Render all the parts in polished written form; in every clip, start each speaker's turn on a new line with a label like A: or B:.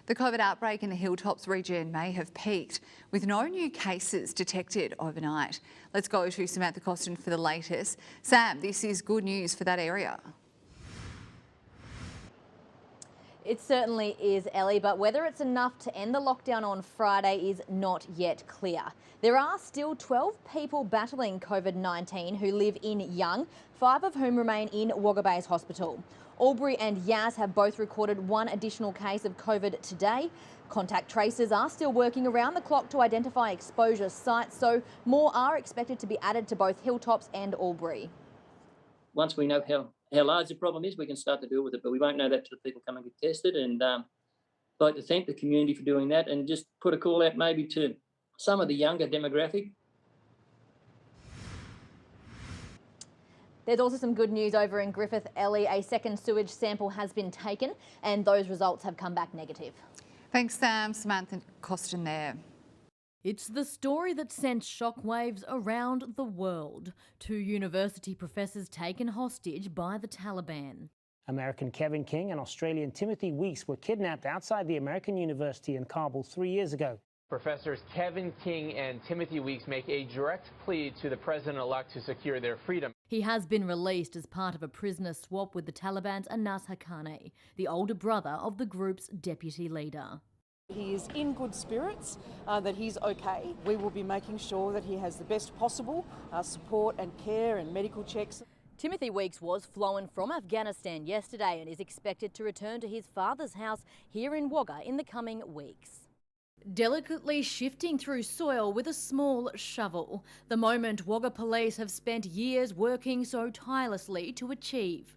A: The COVID outbreak in the Hilltops region may have peaked, with no new cases detected overnight. Let's go to Samantha Costin for the latest. Sam, this is good news for that area.
B: It certainly is, Ellie, but whether it's enough to end the lockdown on Friday is not yet clear. There are still 12 people battling COVID-19 who live in Young, 5 of whom remain in Wagga Bay's hospital. Albury and Yas have both recorded 1 additional case of COVID today. Contact tracers are still working around the clock to identify exposure sites, so more are expected to be added to both Hilltops and Albury.
C: Once we know how large the problem is, we can start to deal with it, but we won't know that till people come and get tested. And I'd like to thank the community for doing that, and just put a call out maybe to some of the younger demographic.
B: There's also some good news over in Griffith, Ellie. A second sewage sample has been taken and those results have come back negative.
A: Thanks, Sam. Samantha Costin there.
D: It's the story that sent shockwaves around the world. 2 university professors taken hostage by the Taliban.
E: American Kevin King and Australian Timothy Weeks were kidnapped outside the American University in Kabul 3 years ago.
F: Professors Kevin King and Timothy Weeks make a direct plea to the president-elect to secure their freedom.
D: He has been released as part of a prisoner swap with the Taliban's Anas Haqqani, the older brother of the group's deputy leader.
G: He is in good spirits, that he's okay. We will be making sure that he has the best possible support and care and medical checks.
B: Timothy Weeks was flown from Afghanistan yesterday and is expected to return to his father's house here in Wagga in the coming weeks.
D: Delicately shifting through soil with a small shovel, the moment Wagga police have spent years working so tirelessly to achieve.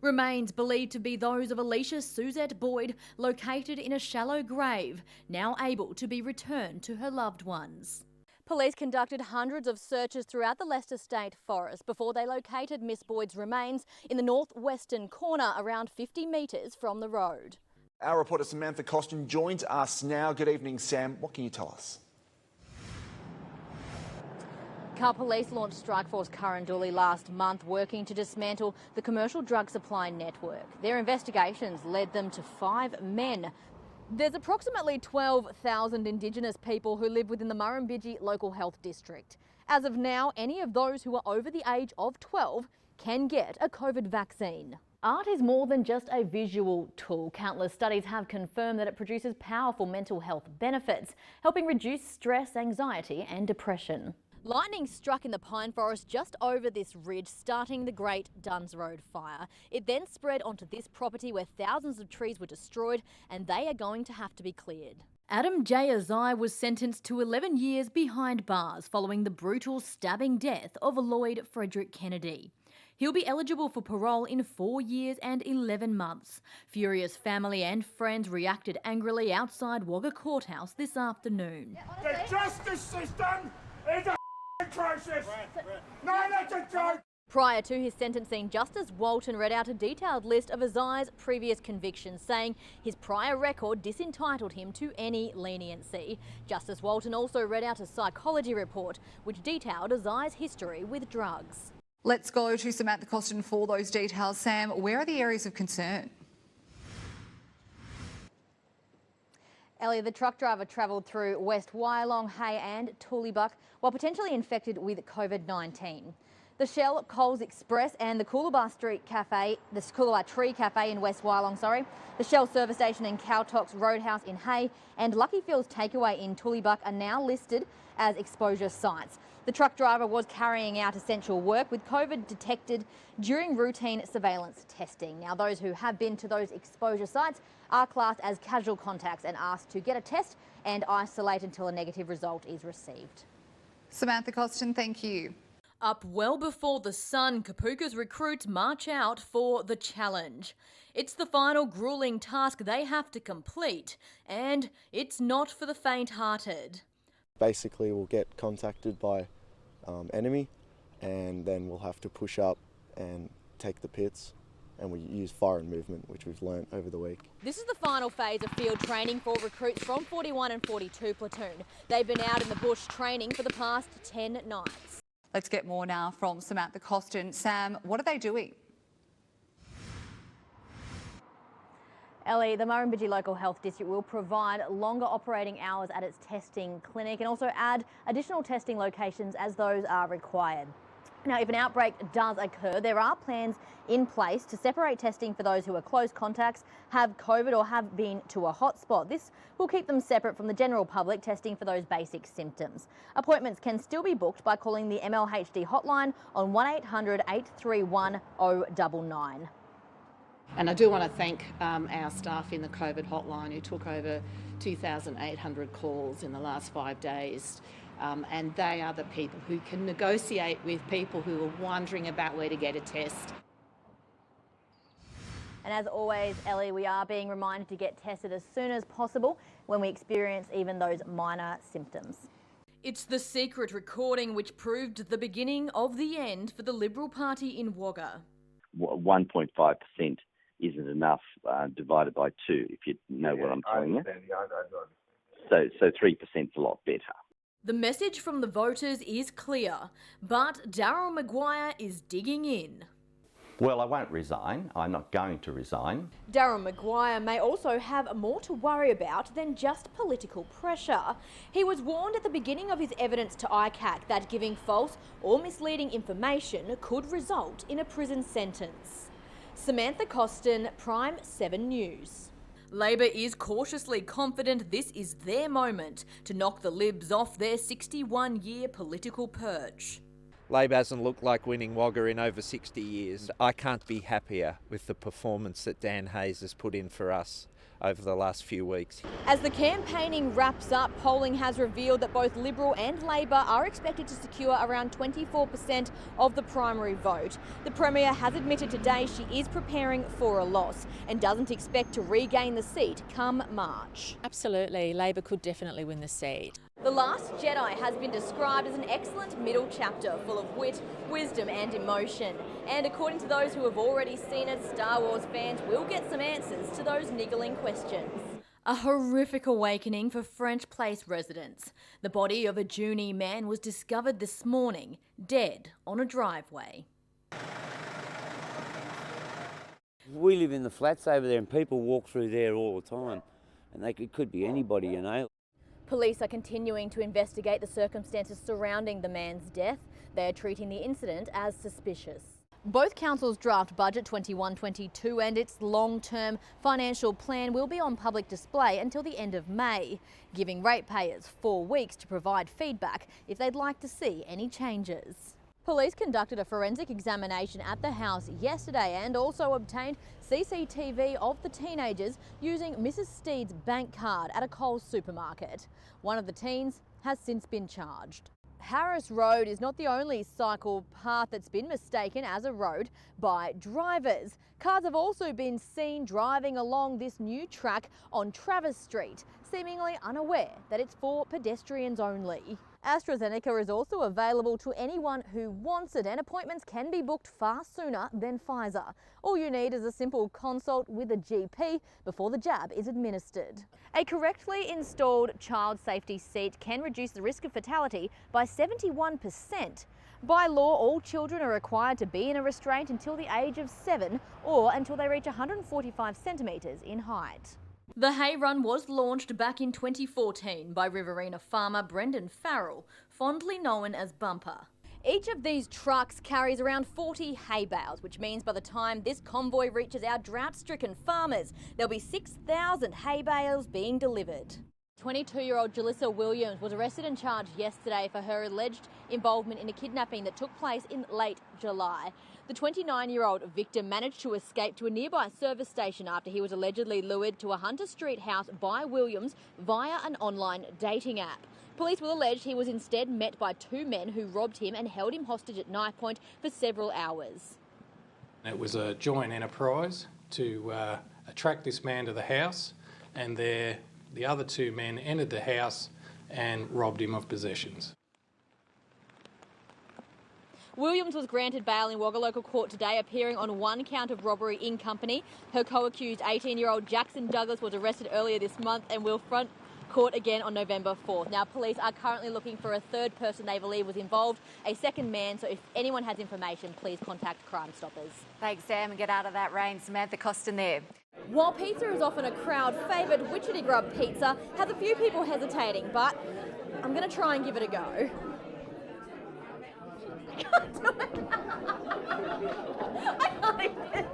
D: Remains believed to be those of Alicia Suzette Boyd, located in a shallow grave, now able to be returned to her loved ones.
B: Police conducted hundreds of searches throughout the Leicester State Forest before they located Miss Boyd's remains in the northwestern corner, around 50 metres from the road.
H: Our reporter Samantha Costin joins us now. Good evening, Sam. What can you tell us?
B: Car Police launched Strikeforce Curranduli last month, working to dismantle the commercial drug supply network. Their investigations led them to 5 men. There's approximately 12,000 Indigenous people who live within the Murrumbidgee Local Health District. As of now, any of those who are over the age of 12 can get a COVID vaccine. Art is more than just a visual tool. Countless studies have confirmed that it produces powerful mental health benefits, helping reduce stress, anxiety and depression. Lightning struck in the pine forest just over this ridge, starting the Great Duns Road fire. It then spread onto this property where thousands of trees were destroyed, and they are going to have to be cleared. Adam J. Azai was sentenced to 11 years behind bars following the brutal stabbing death of Lloyd Frederick Kennedy. He'll be eligible for parole in 4 years and 11 months. Furious family and friends reacted angrily outside Wagga Courthouse this afternoon.
I: The justice system is a crisis! No, that's a joke!
B: Prior to his sentencing, Justice Walton read out a detailed list of Azai's previous convictions, saying his prior record disentitled him to any leniency. Justice Walton also read out a psychology report which detailed Azai's history with drugs.
A: Let's go to Samantha Costin for those details. Sam, where are the areas of concern?
B: Ellie, the truck driver travelled through West Wyalong, Hay and Tooleybuck while potentially infected with COVID-19. The Shell, Coles Express and the Coolabah Tree Cafe in West Wyalong, the Shell service station in Cowtox Roadhouse in Hay and Lucky Fields Takeaway in Tooleybuck are now listed as exposure sites. The truck driver was carrying out essential work with COVID detected during routine surveillance testing. Now, those who have been to those exposure sites are classed as casual contacts and asked to get a test and isolate until a negative result is received.
A: Samantha Costin, thank you.
D: Up well before the sun, Kapuka's recruits march out for the challenge. It's the final gruelling task they have to complete, and it's not for the faint-hearted.
J: Basically, we'll get contacted by enemy, and then we'll have to push up and take the pits, and we use fire and movement, which we've learnt over the week.
B: This is the final phase of field training for recruits from 41 and 42 platoon. They've been out in the bush training for the past 10 nights.
A: Let's get more now from Samantha Costin. Sam, what are they doing?
B: Ellie, the Murrumbidgee Local Health District will provide longer operating hours at its testing clinic and also add additional testing locations as those are required. Now, if an outbreak does occur, there are plans in place to separate testing for those who are close contacts, have COVID or have been to a hotspot. This will keep them separate from the general public testing for those basic symptoms. Appointments can still be booked by calling the MLHD hotline on 1800 831 099.
K: And I do want to thank our staff in the COVID hotline who took over 2,800 calls in the last 5 days. And they are the people who can negotiate with people who are wondering about where to get a test.
B: And as always, Ellie, we are being reminded to get tested as soon as possible when we experience even those minor symptoms.
D: It's the secret recording which proved the beginning of the end for the Liberal Party in Wagga.
L: 1.5% isn't enough divided by 2, if you know what I'm telling you. So 3%'s a lot better.
D: The message from the voters is clear, but Daryl Maguire is digging in.
M: Well, I won't resign. I'm not going to resign.
D: Daryl Maguire may also have more to worry about than just political pressure. He was warned at the beginning of his evidence to ICAC that giving false or misleading information could result in a prison sentence. Samantha Costin, PRIME7 News. Labor is cautiously confident this is their moment to knock the Libs off their 61-year political perch.
N: Labor hasn't looked like winning Wagga in over 60 years. I can't be happier with the performance that Dan Hayes has put in for us over the last few weeks.
D: As the campaigning wraps up, polling has revealed that both Liberal and Labor are expected to secure around 24% of the primary vote. The Premier has admitted today she is preparing for a loss and doesn't expect to regain the seat come March.
O: Absolutely, Labor could definitely win the seat.
D: The Last Jedi has been described as an excellent middle chapter full of wit, wisdom and emotion. And according to those who have already seen it, Star Wars fans will get some answers to those niggling questions. A horrific awakening for French Place residents. The body of a Junie man was discovered this morning, dead on a driveway.
P: We live in the flats over there and people walk through there all the time. And it could be anybody, you know.
B: Police are continuing to investigate the circumstances surrounding the man's death. They are treating the incident as suspicious. Both councils' draft budget 21-22 and its long-term financial plan will be on public display until the end of May, giving ratepayers 4 weeks to provide feedback if they'd like to see any changes. Police conducted a forensic examination at the house yesterday and also obtained CCTV of the teenagers using Mrs. Steed's bank card at a Coles supermarket. One of the teens has since been charged. Harris Road is not the only cycle path that's been mistaken as a road by drivers. Cars have also been seen driving along this new track on Travers Street, seemingly unaware that it's for pedestrians only. AstraZeneca is also available to anyone who wants it, and appointments can be booked far sooner than Pfizer. All you need is a simple consult with a GP before the jab is administered. A correctly installed child safety seat can reduce the risk of fatality by 71%. By law, all children are required to be in a restraint until the age of 7 or until they reach 145 centimetres in height. The hay run was launched back in 2014 by Riverina farmer Brendan Farrell, fondly known as Bumper. Each of these trucks carries around 40 hay bales, which means by the time this convoy reaches our drought-stricken farmers, there'll be 6,000 hay bales being delivered. 22-year-old Jalissa Williams was arrested and charged yesterday for her alleged involvement in a kidnapping that took place in late July. The 29-year-old victim managed to escape to a nearby service station after he was allegedly lured to a Hunter Street house by Williams via an online dating app. Police will allege he was instead met by 2 men who robbed him and held him hostage at knife point for several hours.
Q: It was a joint enterprise to attract this man to the house, and the other 2 men entered the house and robbed him of possessions.
B: Williams was granted bail in Wagga Local Court today, appearing on 1 count of robbery in company. Her co-accused 18-year-old Jackson Douglas was arrested earlier this month and will front court again on November 4th. Now, police are currently looking for a 3rd person they believe was involved, a 2nd man, so if anyone has information, please contact Crime Stoppers.
A: Thanks, Sam, and get out of that rain. Samantha Costin there.
B: While pizza is often a crowd favourite, Witchetty Grub Pizza has a few people hesitating, but I'm going to try and give it a go. I can't do it. I can't even.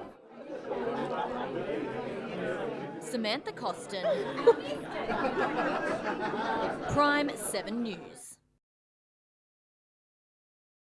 B: Samantha Costin. Prime 7 News.